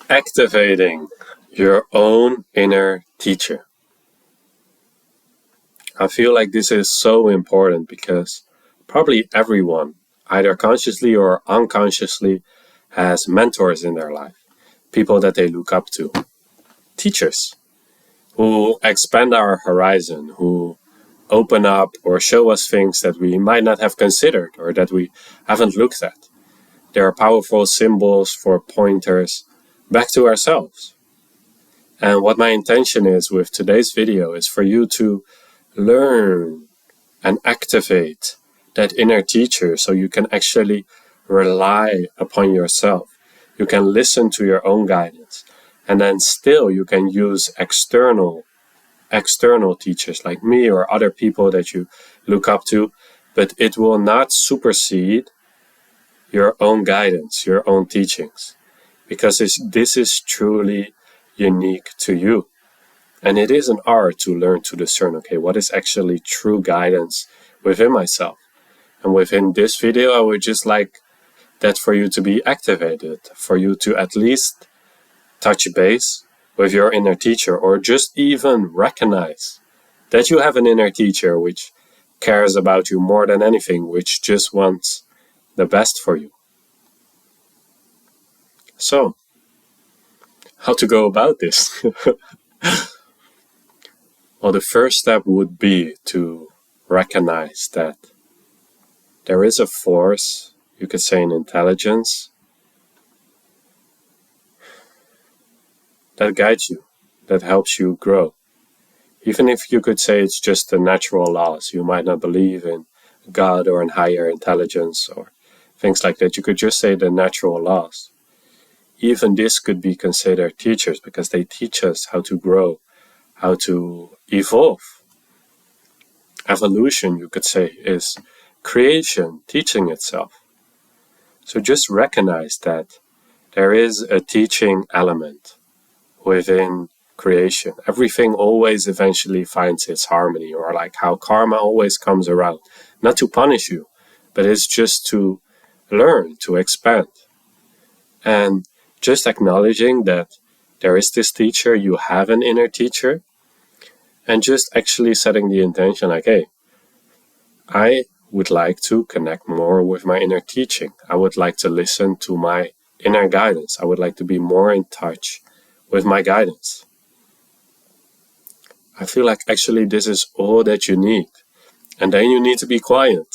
Activating your own inner teacher. I feel like this is so important because probably everyone, either consciously or unconsciously, has mentors in their life, people that they look up to, teachers who expand our horizon, who open up or show us things that we might not have considered or that we haven't looked at. They are powerful symbols for pointers back to ourselves. And what my intention is with today's video is for you to learn and activate that inner teacher so you can actually rely upon yourself. You can listen to your own guidance, and then still you can use external teachers like me or other people that you look up to, but it will not supersede your own guidance, your own teachings, because this is truly unique to you. And it is an art to learn to discern, okay, what is actually true guidance within myself. And within this video, I would just like that for you to be activated, for you to at least touch base with your inner teacher, or just even recognize that you have an inner teacher which cares about you more than anything, which just wants the best for you. So, how to go about this? Well, the first step would be to recognize that there is a force, you could say an intelligence, that guides you, that helps you grow. Even if you could say it's just the natural laws, you might not believe in God or in higher intelligence or things like that. You could just say the natural laws. Even this could be considered teachers because they teach us how to grow, how to evolve. Evolution, you could say, is creation teaching itself. So just recognize that there is a teaching element within creation. Everything always eventually finds its harmony, or like how karma always comes around. Not to punish you, but it's just to learn, to expand. And just acknowledging that there is this teacher, you have an inner teacher, and just actually setting the intention like, hey, I would like to connect more with my inner teaching. I would like to listen to my inner guidance. I would like to be more in touch with my guidance. I feel like actually this is all that you need. And then you need to be quiet.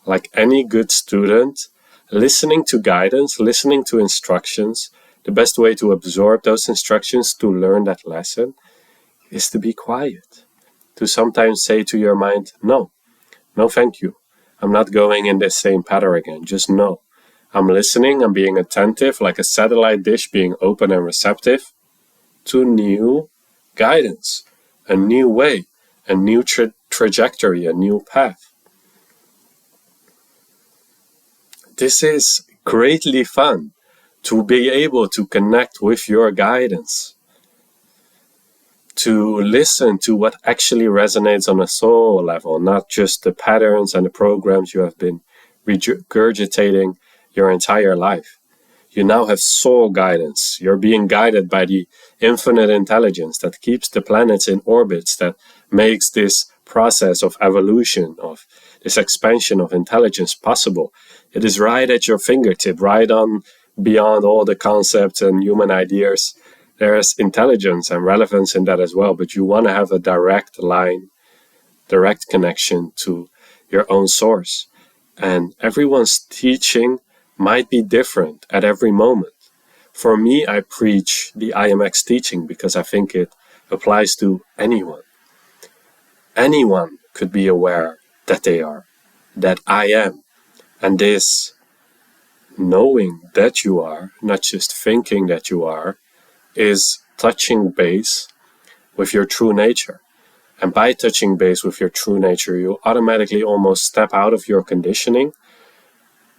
Like any good student, listening to guidance, listening to instructions, the best way to absorb those instructions, to learn that lesson, is to be quiet. To sometimes say to your mind, no thank you. I'm not going in this same pattern again, just no. I'm listening, I'm being attentive, like a satellite dish being open and receptive to new guidance, a new way, a new trajectory, a new path. This is greatly fun to be able to connect with your guidance, to listen to what actually resonates on a soul level, not just the patterns and the programs you have been regurgitating your entire life. You now have soul guidance. You're being guided by the infinite intelligence that keeps the planets in orbits, that makes this process of evolution, of this expansion of intelligence possible. It is right at your fingertip, right on beyond all the concepts and human ideas. There's intelligence and relevance in that as well, but you want to have a direct line, direct connection to your own source. And everyone's teaching might be different at every moment. For me, I preach the IMX teaching because I think it applies to anyone. Anyone could be aware that they are, that I am. And this knowing that you are, not just thinking that you are, is touching base with your true nature. And by touching base with your true nature, you automatically almost step out of your conditioning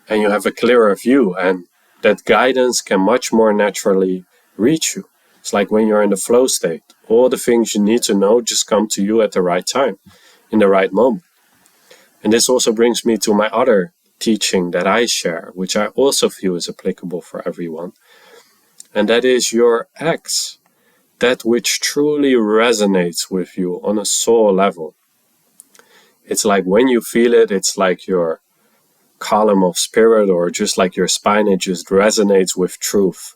and you have a clearer view, and that guidance can much more naturally reach you. It's like when you're in the flow state. All the things you need to know just come to you at the right time, in the right moment. And this also brings me to my other teaching that I share, which I also feel is applicable for everyone. And that is your X, that which truly resonates with you on a soul level. It's like when you feel it, it's like your column of spirit, or just like your spine, it just resonates with truth.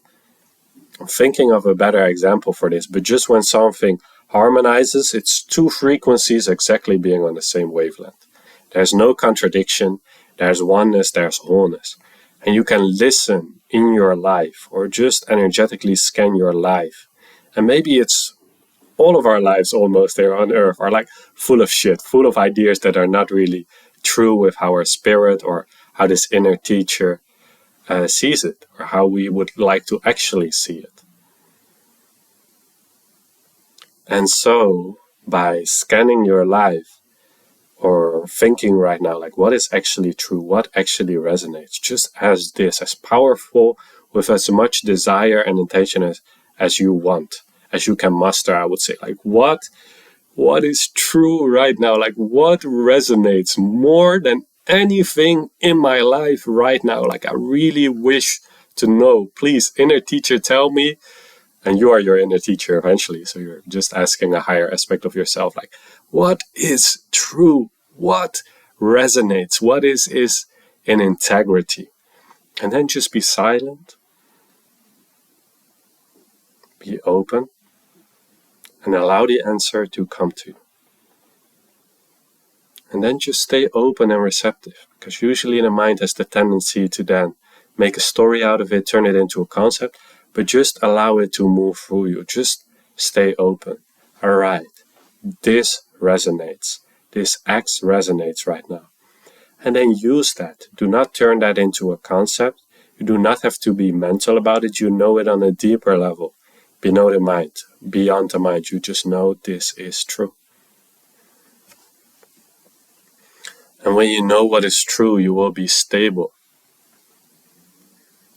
I'm thinking of a better example for this, but just when something harmonizes, it's two frequencies exactly being on the same wavelength. There's no contradiction, there's oneness, there's wholeness. And you can listen in your life, or just energetically scan your life. And maybe it's all of our lives almost there on earth are like full of shit, full of ideas that are not really true with how our spirit or how this inner teacher sees it, or how we would like to actually see it. And so by scanning your life, or thinking right now, like what is actually true, what actually resonates, just as this, as powerful, with as much desire and intention as you want, as you can muster, I would say, like what is true right now, like what resonates more than anything in my life right now, like I really wish to know. Please, inner teacher, tell me. And you are your inner teacher eventually, so you're just asking a higher aspect of yourself, like what is true, what resonates, what is in integrity. And then just be silent, be open, and allow the answer to come to you. And then just stay open and receptive, because usually the mind has the tendency to then make a story out of it, turn it into a concept, but just allow it to move through you. Just stay open. All right, this resonates. This X resonates right now. And then use that. Do not turn that into a concept. You do not have to be mental about it. You know it on a deeper level. Below the mind, beyond the mind. You just know this is true. And when you know what is true, you will be stable.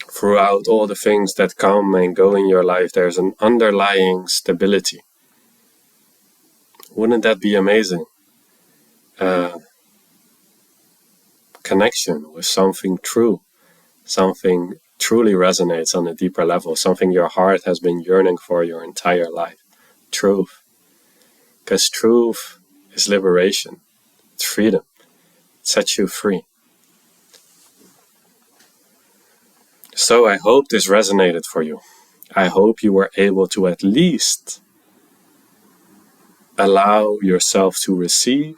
Throughout all the things that come and go in your life, there's an underlying stability. Wouldn't that be amazing? Connection with something true, something truly resonates on a deeper level, something your heart has been yearning for your entire life. Truth. Because truth is liberation. It's freedom. It sets you free. So I hope this resonated for you. I hope you were able to at least allow yourself to receive,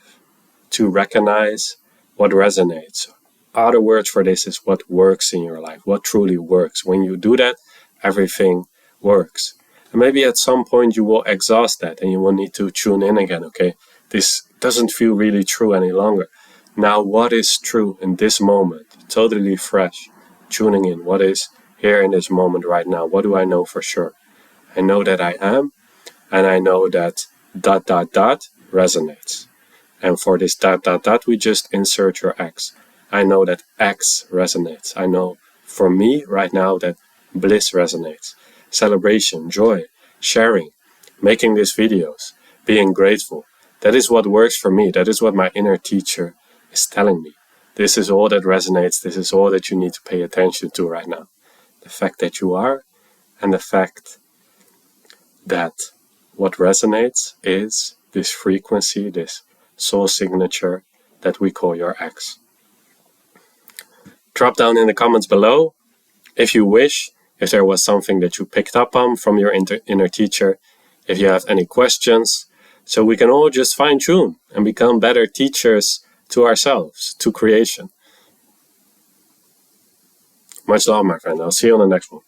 to recognize what resonates. Other words for this is what works in your life, what truly works. When you do that, everything works. And maybe at some point you will exhaust that and you will need to tune in again, okay? This doesn't feel really true any longer. Now, what is true in this moment? Totally fresh. Tuning in. What is here in this moment right now? What do I know for sure? I know that I am, and I know that ... resonates. And for this ... we just insert your X. I know that X resonates. I know for me right now that bliss resonates. Celebration, joy, sharing, making these videos, being grateful. That is what works for me. That is what my inner teacher is telling me. This is all that resonates. This is all that you need to pay attention to right now. The fact that you are, and the fact that what resonates is this frequency, this soul signature that we call your X. Drop down in the comments below if you wish, if there was something that you picked up on from your inner teacher, if you have any questions, so we can all just fine-tune and become better teachers to ourselves, to creation. Much love, my friend. I'll see you on the next one.